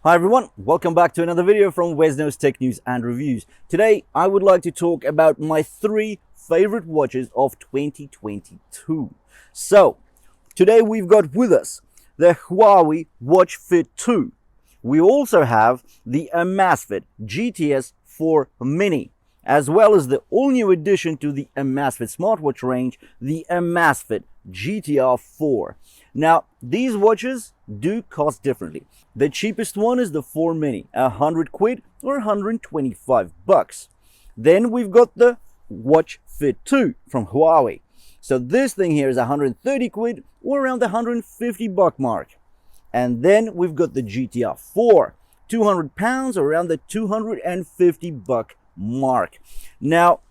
Hi everyone, welcome back to another video from Wesno's Tech News and Reviews. Today I would like to talk about my 3 favorite watches of 2022. So today we've got with us the Huawei Watch Fit 2. We also have the AMAZFIT GTS4 Mini, as well as the all-new addition to the AMAZFIT smartwatch range, the AMAZFIT GTR4. Now, these watches do cost differently. The cheapest one is the 4 Mini, 100 quid or 125 bucks. Then we've got the Watch Fit 2 from Huawei. So this thing here is 130 quid or around the 150 buck mark. And then we've got the GTR4, 200 pounds or around the 250 buck mark. Now,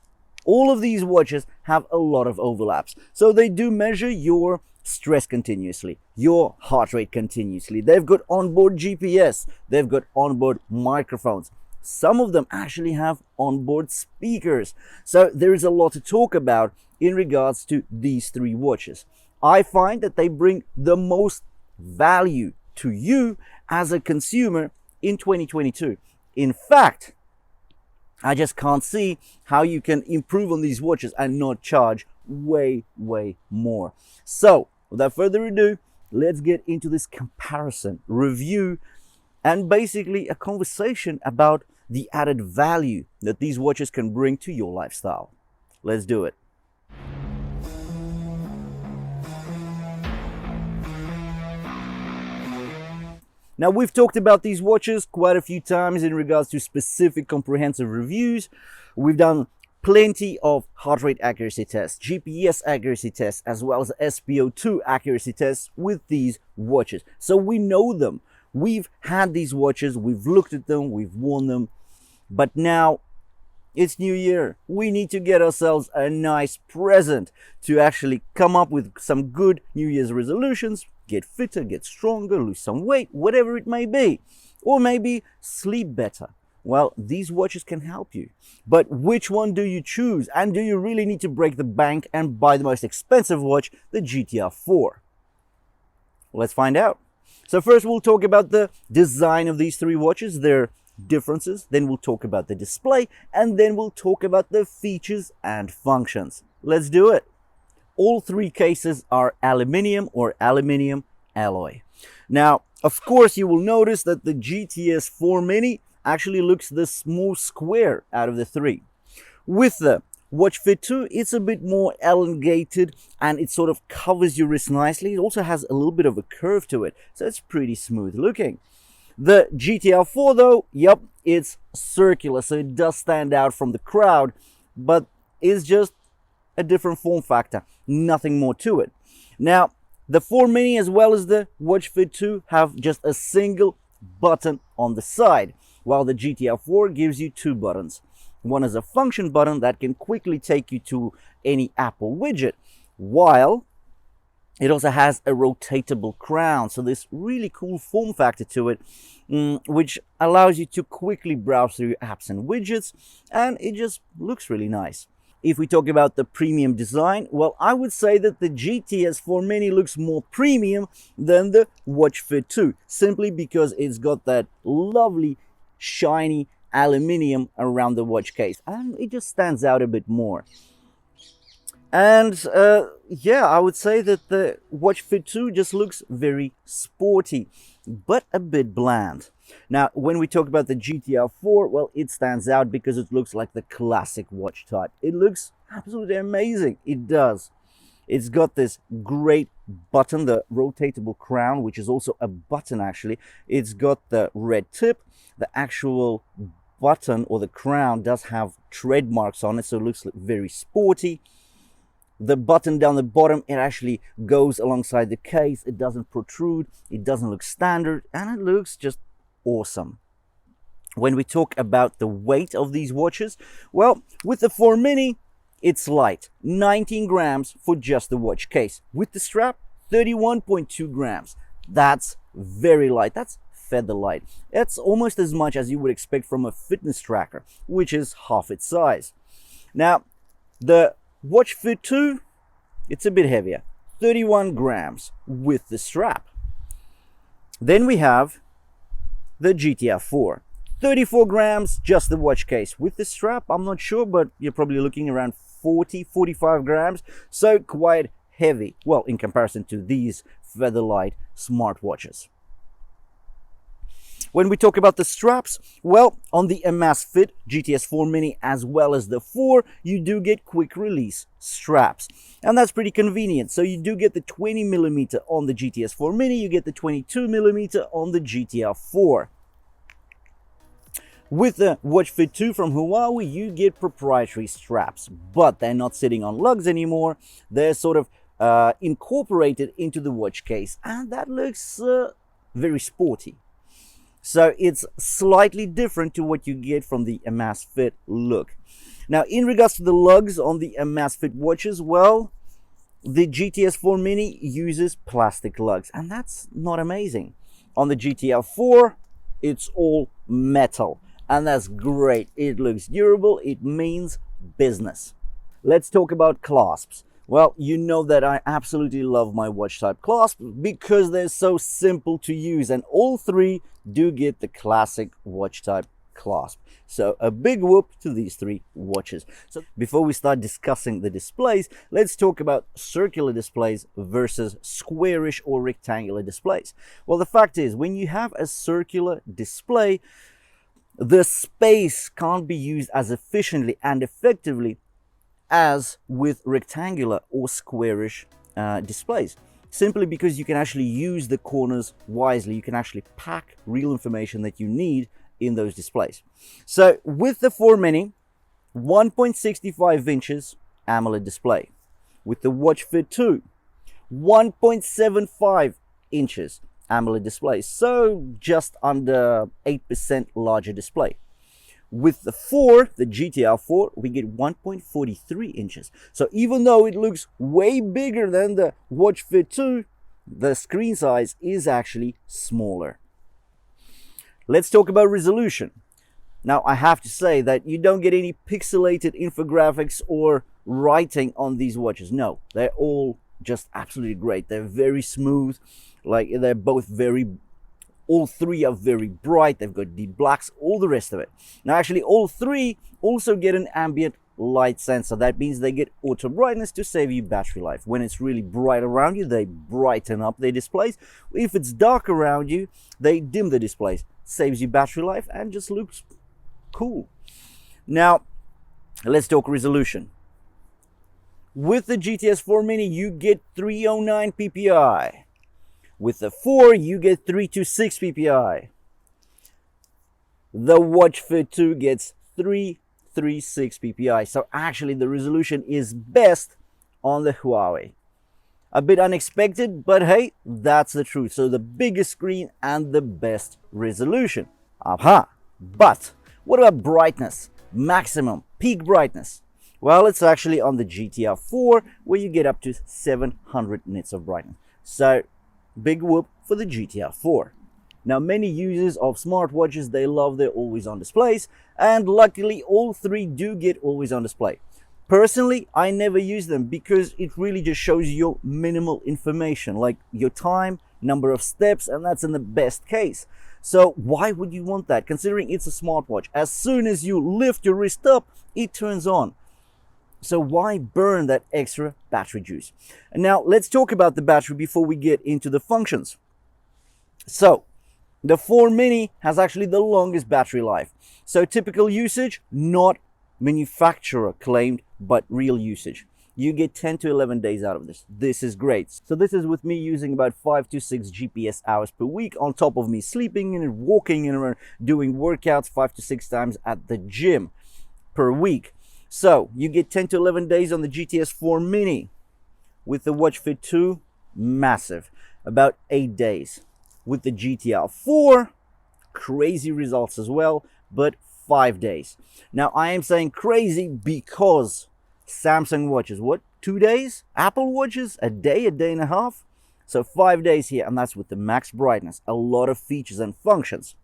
all of these watches have a lot of overlaps. So they do measure your stress continuously, your heart rate continuously. They've got onboard GPS, they've got onboard microphones. Some of them actually have onboard speakers. So there is a lot to talk about in regards to these 3 watches. I find that they bring the most value to you as a consumer in 2022. In fact, I just can't see how you can improve on these watches and not charge way more. So without further ado, let's get into this comparison, review, and basically a conversation about the added value that these watches can bring to your lifestyle. Let's do it. Now, we've talked about these watches quite a few times in regards to specific comprehensive reviews. We've done plenty of heart rate accuracy tests, GPS accuracy tests, as well as SpO2 accuracy tests with these watches. So we know them. We've had these watches, we've looked at them, we've worn them. But now it's New Year. We need to get ourselves a nice present to actually come up with some good New Year's resolutions, get fitter, get stronger, lose some weight, whatever it may be. Or maybe sleep better. Well, these watches can help you. But which one do you choose? And do you really need to break the bank and buy the most expensive watch, the GTR4? Let's find out. So first we'll talk about the design of these 3 watches, their differences. Then we'll talk about the display. And then we'll talk about the features and functions. Let's do it. All 3 cases are aluminium or aluminium alloy. Now, of course, you will notice that the GTS4 Mini actually looks the most square out of the 3. With the Watch Fit 2, it's a bit more elongated and it sort of covers your wrist nicely. It also has a little bit of a curve to it, so it's pretty smooth looking. The GTR4 though, yep, it's circular, so it does stand out from the crowd, but it's just a different form factor, nothing more to it. Now, the 4 Mini as well as the Watch Fit 2 have just a single button on the side, while the GTR4 gives you 2 buttons. One is a function button that can quickly take you to any Apple widget, while it also has a rotatable crown. So this really cool form factor to it, which allows you to quickly browse through your apps and widgets, and it just looks really nice. If we talk about the premium design, well, I would say that the GTS4 Mini looks more premium than the Watch Fit 2, simply because it's got that lovely shiny aluminium around the watch case, and it just stands out a bit more. And yeah, I would say that the Watch Fit 2 just looks very sporty, but a bit bland. Now, when we talk about the GTR4, well, it stands out because it looks like the classic watch type. It looks absolutely amazing. It does. It's got this great button, the rotatable crown, which is also a button actually. It's got the red tip. The actual button or the crown does have tread marks on it, so it looks very sporty. The button down the bottom, it actually goes alongside the case. It doesn't protrude. It doesn't look standard, and it looks just awesome. When we talk about the weight of these watches, well, with the 4 Mini, it's light, 19 grams for just the watch case. With the strap, 31.2 grams. That's very light. That's feather light. That's almost as much as you would expect from a fitness tracker, which is half its size. Now, the Watch Fit 2, it's a bit heavier, 31 grams with the strap. Then we have the GTR4. 34 grams, just the watch case. With the strap, I'm not sure, but you're probably looking around 45 grams, so quite heavy, well, in comparison to these featherlight smartwatches. When we talk about the straps, well, on the AMAZFIT GTS4 Mini as well as the 4, you do get quick release straps, and that's pretty convenient. So you do get the 20mm on the GTS4 Mini, you get the 22mm on the GTR4. With the Watch Fit 2 from Huawei, you get proprietary straps, but they're not sitting on lugs anymore. They're sort of incorporated into the watch case, and that looks very sporty. So it's slightly different to what you get from the AMAZFIT look. Now, in regards to the lugs on the AMAZFIT watches, well, the GTS4 Mini uses plastic lugs, and that's not amazing. On the GTR4, it's all metal, and that's great. It looks durable, it means business. Let's talk about clasps. Well, you know that I absolutely love my watch type clasps because they're so simple to use, and all three do get the classic watch type clasp. So a big whoop to these three watches. So before we start discussing the displays, let's talk about circular displays versus squarish or rectangular displays. Well, the fact is, when you have a circular display, the space can't be used as efficiently and effectively as with rectangular or squarish displays, simply because you can actually use the corners wisely. You can actually pack real information that you need in those displays. So with the 4 Mini, 1.65 inches AMOLED display. With the Watch Fit 2, 1.75 inches AMOLED display, so just under 8% larger display. With the 4, the GTR4, we get 1.43 inches. So even though it looks way bigger than the Watch Fit 2, the screen size is actually smaller. Let's talk about resolution. Now, I have to say that you don't get any pixelated infographics or writing on these watches. No, they're all just absolutely great. They're very smooth. Like, they're both all three are very bright. They've got deep blacks, all the rest of it. Now, actually, all three also get an ambient light sensor. That means they get auto brightness to save you battery life. When it's really bright around you, they brighten up their displays. If it's dark around you, they dim the displays. Saves you battery life and just looks cool. Now, let's talk resolution. With the GTS4 Mini, you get 309 ppi. With the 4, you get 326 ppi. The Watch Fit 2 gets 336 ppi. So actually the resolution is best on the Huawei. A bit unexpected, but hey, that's the truth. So the biggest screen and the best resolution. Aha! But what about brightness? Maximum, peak brightness. Well, it's actually on the GTR4 where you get up to 700 nits of brightness. So big whoop for the GTR4. Now, many users of smartwatches, they love their always-on displays, and luckily all three do get always-on display. Personally, I never use them because it really just shows you minimal information, like your time, number of steps, and that's in the best case. So why would you want that, considering it's a smartwatch? As soon as you lift your wrist up, it turns on. So why burn that extra battery juice? And now let's talk about the battery before we get into the functions. So the 4 Mini has actually the longest battery life. So typical usage, not manufacturer claimed, but real usage. You get 10 to 11 days out of this. This is great. So this is with me using about 5 to 6 GPS hours per week, on top of me sleeping and walking and doing workouts 5 to 6 times at the gym per week. So you get 10 to 11 days on the GTS4 Mini. With the Watch Fit 2, massive, about 8 days. With the GTR4, crazy results as well, but 5 days. Now, I am saying crazy because Samsung watches, what, 2 days? Apple watches, a day and a half? So 5 days here, and that's with the max brightness, a lot of features and functions.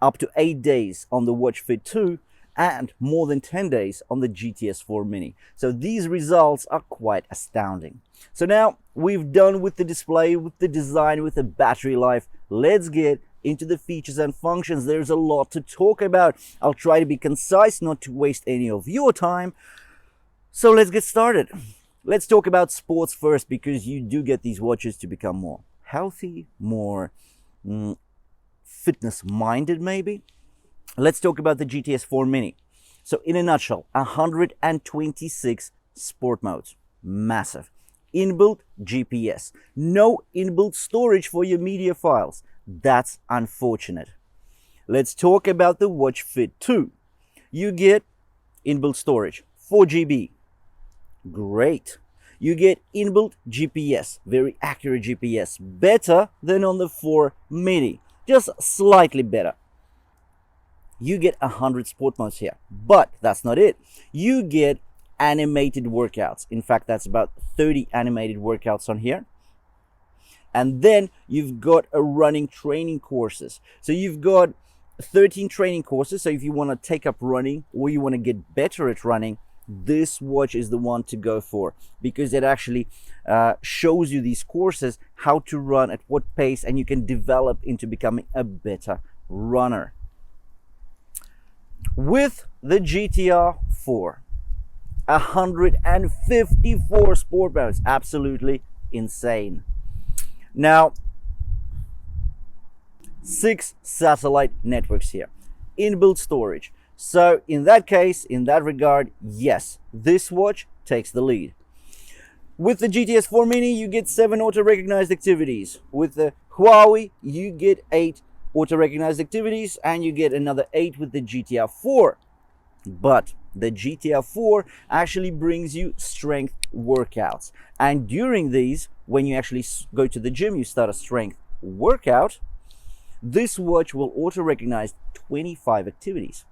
Up to 8 days on the Watch Fit 2, and more than 10 days on the GTS4 Mini. So these results are quite astounding. So now we've done with the display, with the design, with the battery life. Let's get into the features and functions. There's a lot to talk about. I'll try to be concise, not to waste any of your time. So let's get started. Let's talk about sports first, because you do get these watches to become more healthy, more fitness minded maybe. Let's talk about the GTS4 Mini. So in a nutshell, 126 sport modes, massive. Inbuilt GPS, no inbuilt storage for your media files. That's unfortunate. Let's talk about the Watch Fit 2. You get inbuilt storage, 4 GB. Great. You get inbuilt GPS, very accurate GPS, better than on the 4 Mini, just slightly better. You get 100 sport modes here, but that's not it. You get animated workouts. In fact, that's about 30 animated workouts on here. And then you've got a running training courses. So you've got 13 training courses. So if you want to take up running or you want to get better at running, this watch is the one to go for, because it actually shows you these courses, how to run at what pace, and you can develop into becoming a better runner. With the GTR4, 154 sport modes, absolutely insane. Now, 6 satellite networks here, inbuilt storage. So in that case, in that regard, yes, this watch takes the lead. With the GTS4 Mini, you get 7 auto-recognized activities. With the Huawei, you get 8 auto-recognized activities, and you get another 8 with the GTR4. But the GTR4 actually brings you strength workouts. And during these, when you actually go to the gym, you start a strength workout, this watch will auto-recognize 25 activities,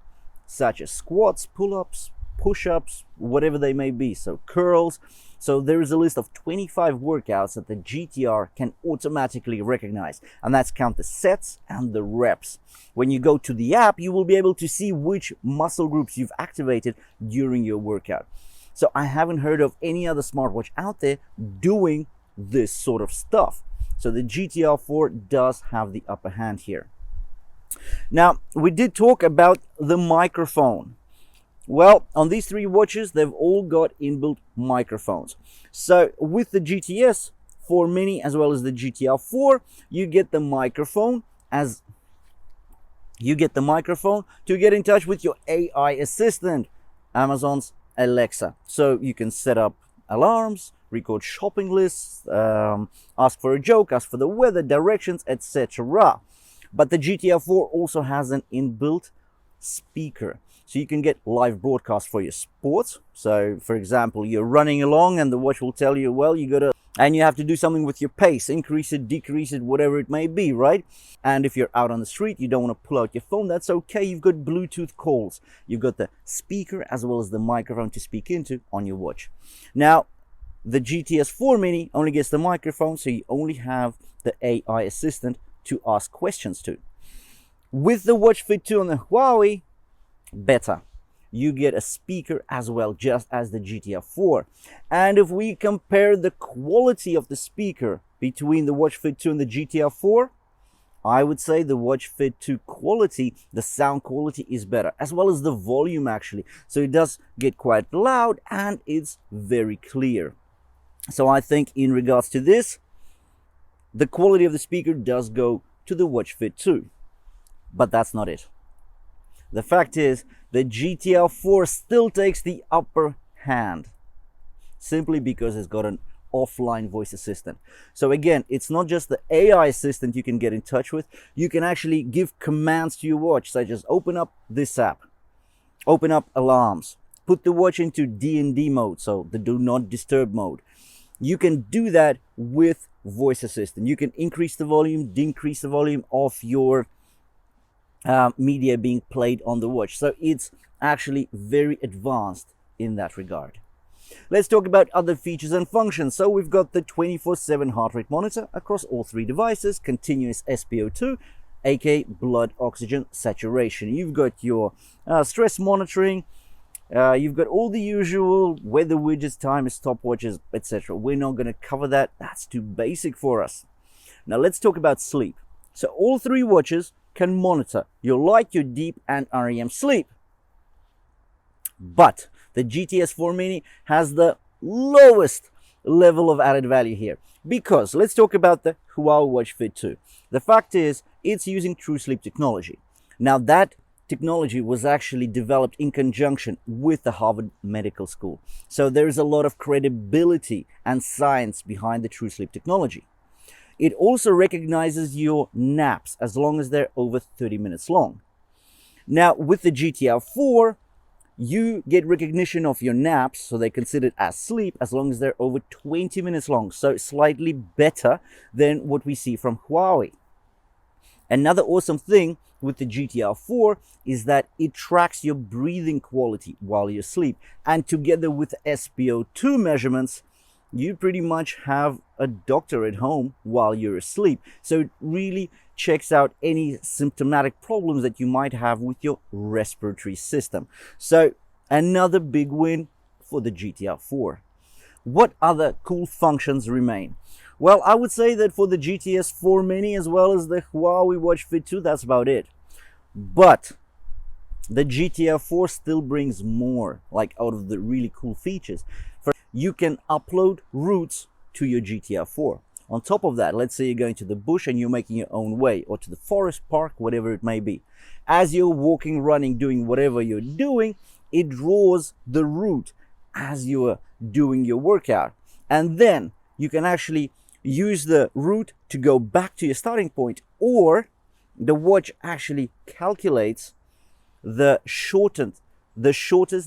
such as squats, pull-ups, push-ups, whatever they may be, so curls. So there is a list of 25 workouts that the GTR can automatically recognize, and that's count the sets and the reps. When you go to the app, you will be able to see which muscle groups you've activated during your workout. So I haven't heard of any other smartwatch out there doing this sort of stuff. So the GTR4 does have the upper hand here. Now, we did talk about the microphone. Well, on these 3 watches, they've all got inbuilt microphones. So with the GTS4 Mini as well as the GTR4, you get the microphone to get in touch with your AI assistant, Amazon's Alexa. So you can set up alarms, record shopping lists, ask for a joke, ask for the weather, directions, etc. But the GTR4 also has an inbuilt speaker. So you can get live broadcast for your sports. So for example, you're running along and the watch will tell you, well, you have to do something with your pace, increase it, decrease it, whatever it may be, right? And if you're out on the street, you don't want to pull out your phone, that's okay. You've got Bluetooth calls. You've got the speaker as well as the microphone to speak into on your watch. Now, the GTS4 Mini only gets the microphone, so you only have the AI assistant to ask questions to. With the Watch Fit 2 on the Huawei, better. You get a speaker as well, just as the GTR4. And if we compare the quality of the speaker between the Watch Fit 2 and the GTR4, I would say the Watch Fit 2 quality, the sound quality is better, as well as the volume actually. So it does get quite loud and it's very clear. So I think in regards to this, the quality of the speaker does go to the Watch Fit 2. But that's not it. The fact is, the GTR4 still takes the upper hand, simply because it's got an offline voice assistant. So again, it's not just the AI assistant you can get in touch with. You can actually give commands to your watch, such as open up this app, open up alarms, put the watch into D&D mode, so the do not disturb mode. You can do that with voice assistant. You can increase the volume, decrease the volume of your media being played on the watch. So it's actually very advanced in that regard. Let's talk about other features and functions. So we've got the 24/7 heart rate monitor across all 3 devices, continuous SpO2, aka blood oxygen saturation. You've got your stress monitoring, you've got all the usual weather widgets, timer, stopwatches, etc. We're not going to cover that. That's too basic for us. Now let's talk about sleep. So all three watches can monitor your light, your deep, and REM sleep. But the GTS4 Mini has the lowest level of added value here, because let's talk about the Huawei Watch Fit 2. The fact is, it's using True Sleep technology. Now that technology was actually developed in conjunction with the Harvard Medical School. So there is a lot of credibility and science behind the True Sleep technology. It also recognizes your naps as long as they're over 30 minutes long. Now with the GTR4, you get recognition of your naps, so they're considered as sleep as long as they're over 20 minutes long. So slightly better than what we see from Huawei. Another awesome thing with the GTR4 is that it tracks your breathing quality while you sleep, and together with SpO2 measurements, you pretty much have a doctor at home while you're asleep. So it really checks out any symptomatic problems that you might have with your respiratory system. So another big win for the GTR4. What other cool functions remain? Well, I would say that for the GTS4 Mini as well as the Huawei Watch Fit 2, that's about it. But the GTR4 still brings more, like out of the really cool features. You can upload routes to your GTR4. On top of that, let's say you're going to the bush and you're making your own way, or to the forest park, whatever it may be. As you're walking, running, doing whatever you're doing, it draws the route as you're doing your workout. And then you can actually use the route to go back to your starting point, or the watch actually calculates the shortest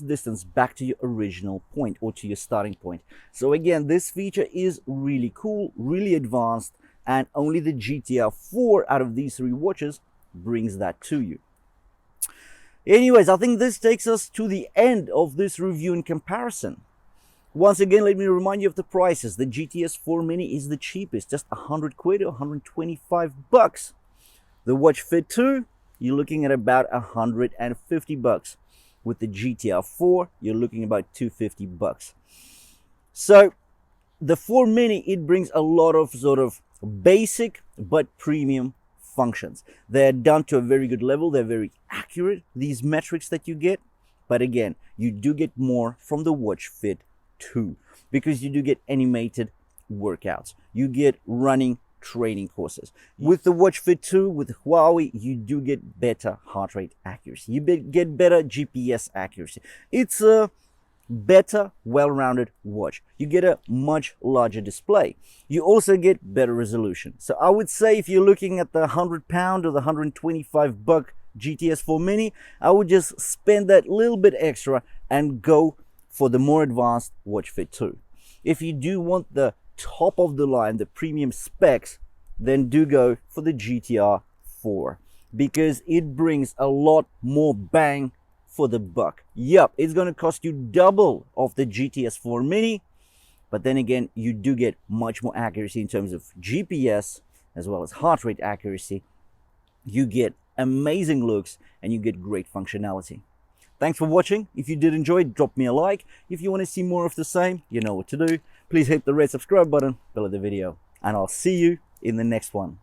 distance back to your original point or to your starting point. So again, this feature is really cool, really advanced, and only the GTR4 out of these three watches brings that to you. Anyways, I think this takes us to the end of this review and comparison. Once again, let me remind you of the prices. The GTS4 Mini is the cheapest, just 100 quid or 125 bucks. The Watch Fit 2, you're looking at about 150 bucks. With the GTR4, you're looking about 250 bucks. So the 4 Mini, it brings a lot of sort of basic but premium functions. They're done to a very good level. They're very accurate, these metrics that you get. But again, you do get more from the Watch Fit 2, because you do get animated workouts. You get running training courses. With the Watch Fit 2, with Huawei, you do get better heart rate accuracy. You get better GPS accuracy. It's a better, well-rounded watch. You get a much larger display. You also get better resolution. So I would say if you're looking at the £100 or the 125 buck GTS4 Mini, I would just spend that little bit extra and go for the more advanced Watch Fit 2. If you do want the top of the line, the premium specs, then do go for the GTR4, because it brings a lot more bang for the buck. Yep, it's going to cost you double of the GTS4 Mini, but then again, you do get much more accuracy in terms of GPS as well as heart rate accuracy. You get amazing looks and you get great functionality. Thanks for watching. If you did enjoy, drop me a like. If you want to see more of the same, you know what to do. Please hit the red subscribe button below the video, and I'll see you in the next one.